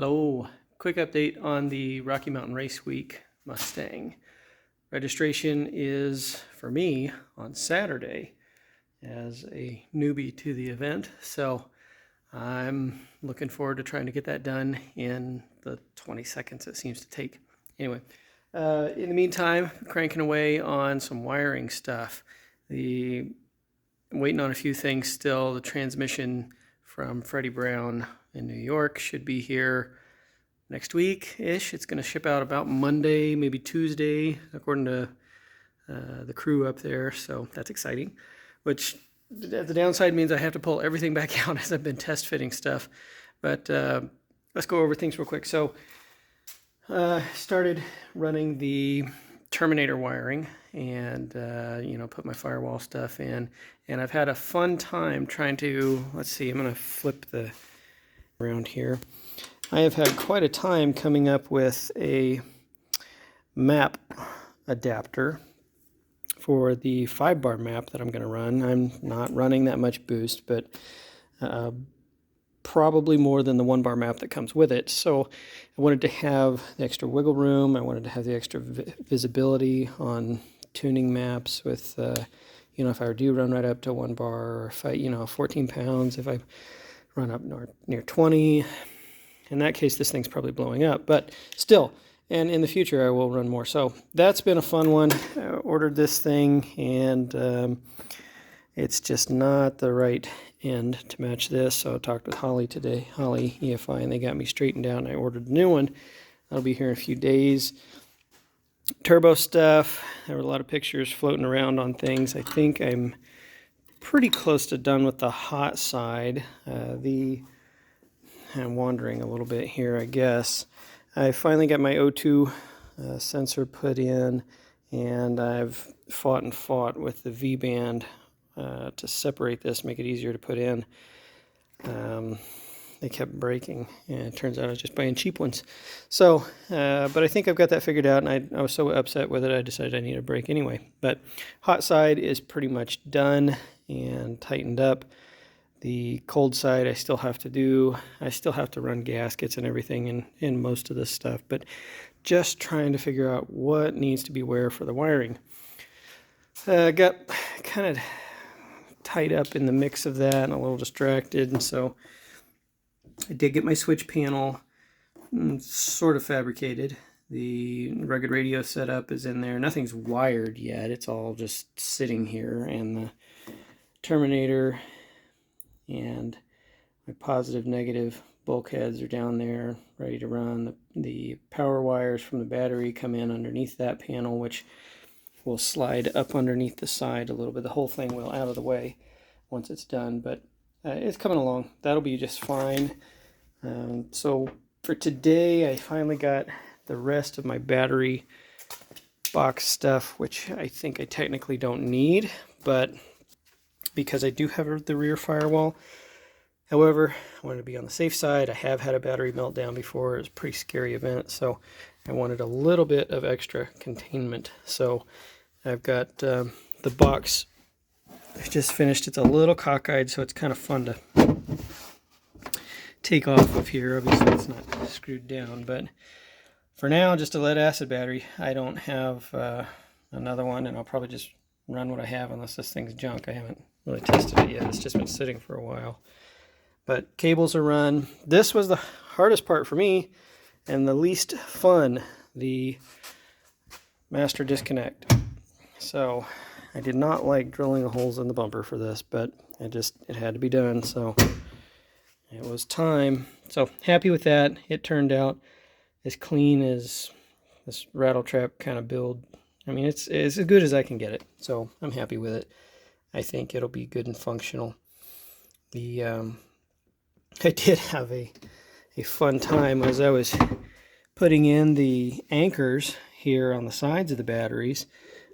Hello, quick update on the Rocky Mountain Raceweek Mustang. Registration is, for me, on Saturday as a newbie to the event. So I'm looking forward to trying to get that done in the 20 seconds it seems to take. Anyway, in the meantime, cranking away on some wiring stuff. I'm waiting on a few things still. The transmission from Freddie Brown in New York should be here next week-ish. It's going to ship out about Monday, maybe Tuesday, according to the crew up there. So that's exciting, which the downside means I have to pull everything back out as I've been test fitting stuff. But let's go over things real quick. So started running the Terminator wiring and put my firewall stuff in, and I've had a fun time trying to, let's see, I'm going to flip the around here. I have had quite a time coming up with a map adapter for the 5-bar map that I'm going to run. I'm not running that much boost, but probably more than the 1-bar map that comes with it. So I wanted to have the extra wiggle room. I wanted to have the extra visibility on tuning maps with, if I do run right up to 1 bar, or if I, 14 pounds, if I run up near 20. In that case, this thing's probably blowing up, but still, and in the future, I will run more. So that's been a fun one. I ordered this thing, and it's just not the right end to match this. So I talked with Holley today, Holley EFI, and they got me straightened out, and I ordered a new one. That'll be here in a few days. Turbo stuff. There were a lot of pictures floating around on things. I think I'm pretty close to done with the hot side. I'm wandering a little bit here, I guess. I finally got my O2 sensor put in, and I've fought with the V-band to separate this, make it easier to put in. They kept breaking, and it turns out I was just buying cheap ones. So, but I think I've got that figured out, and I was so upset with it, I decided I need a break anyway. But hot side is pretty much done and tightened up. The cold side I still have to do. I still have to run gaskets and everything in most of this stuff, but just trying to figure out what needs to be where for the wiring. Got kind of tied up in the mix of that and a little distracted, and so I did get my switch panel sort of fabricated. The rugged radio setup is in there. Nothing's wired yet. It's all just sitting here, and the Terminator and my positive negative bulkheads are down there ready to run. The power wires from the battery come in underneath that panel, which will slide up underneath the side a little bit. The whole thing will out of the way once it's done, but it's coming along. That'll be just fine. So for today, I finally got the rest of my battery box stuff, which I think I technically don't need, but because I do have the rear firewall. However, I wanted to be on the safe side. I have had a battery meltdown before. It was a pretty scary event, so I wanted a little bit of extra containment. So I've got the box I just finished. It's a little cockeyed, so it's kind of fun to take off of here. Obviously, it's not screwed down, but for now, just a lead acid battery. I don't have another one, and I'll probably just run what I have unless this thing's junk. I haven't really tested it yet. It's just been sitting for a while. But cables are run. This was the hardest part for me and the least fun, the master disconnect. So I did not like drilling the holes in the bumper for this, but it had to be done, so it was time. So happy with that. It turned out as clean as this rattle trap kind of build. I mean, it's as good as I can get it, so I'm happy with it. I think it'll be good and functional. I did have a fun time as I was putting in the anchors here on the sides of the batteries.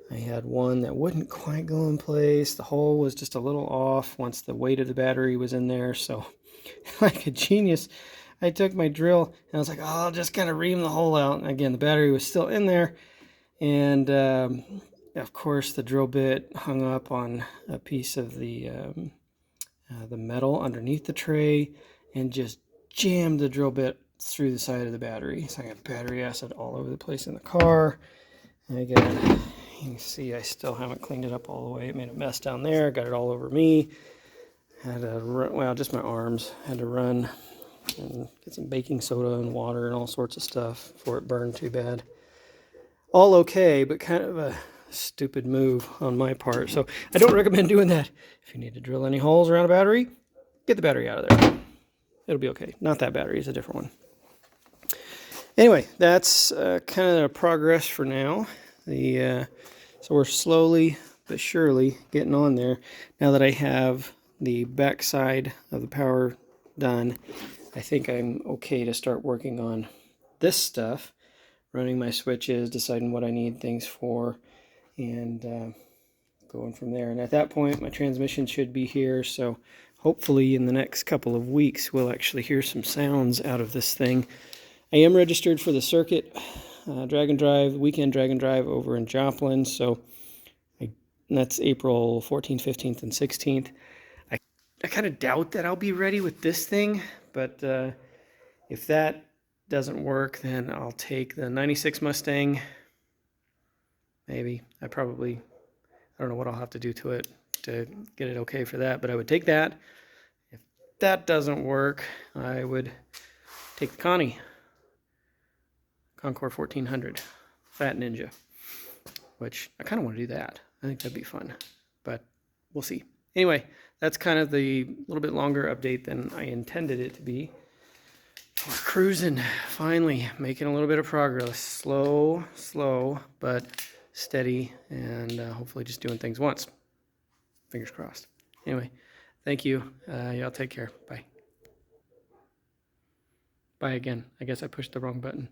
I had one that wouldn't quite go in place. The hole was just a little off once the weight of the battery was in there, so like a genius, I took my drill and I was like, oh, I'll just kind of ream the hole out. And again, the battery was still in there, and of course the drill bit hung up on a piece of the metal underneath the tray and just jammed the drill bit through the side of the battery. So I got battery acid all over the place in the car. And I got, you can see I still haven't cleaned it up all the way. It made a mess down there. Got it all over me. Had to run, well, just my arms. Had to run and get some baking soda and water and all sorts of stuff before it burned too bad. All okay, but kind of a stupid move on my part. So I don't recommend doing that. If you need to drill any holes around a battery, get the battery out of there. It'll be okay. Not that battery, it's a different one. Anyway, that's kind of the progress for now. So we're slowly but surely getting on there. Now that I have the back side of the power done, I think I'm okay to start working on this stuff, running my switches, deciding what I need things for, and going from there. And at that point, my transmission should be here, so hopefully in the next couple of weeks, we'll actually hear some sounds out of this thing. I am registered for the circuit drag and drive, weekend drag and drive over in Joplin, so that's April 14th, 15th, and 16th. I kind of doubt that I'll be ready with this thing, but if that doesn't work, then I'll take the 96 Mustang. Maybe. I don't know what I'll have to do to it to get it okay for that, but I would take that. If that doesn't work, I would take the Concord 1400 Fat Ninja, which I kind of want to do that. I think that'd be fun, but we'll see. Anyway, that's kind of the little bit longer update than I intended it to be. We're cruising, finally making a little bit of progress. Slow, but steady, and hopefully just doing things once. Fingers crossed. Anyway, thank you. Y'all take care. Bye. Bye again. I guess I pushed the wrong button.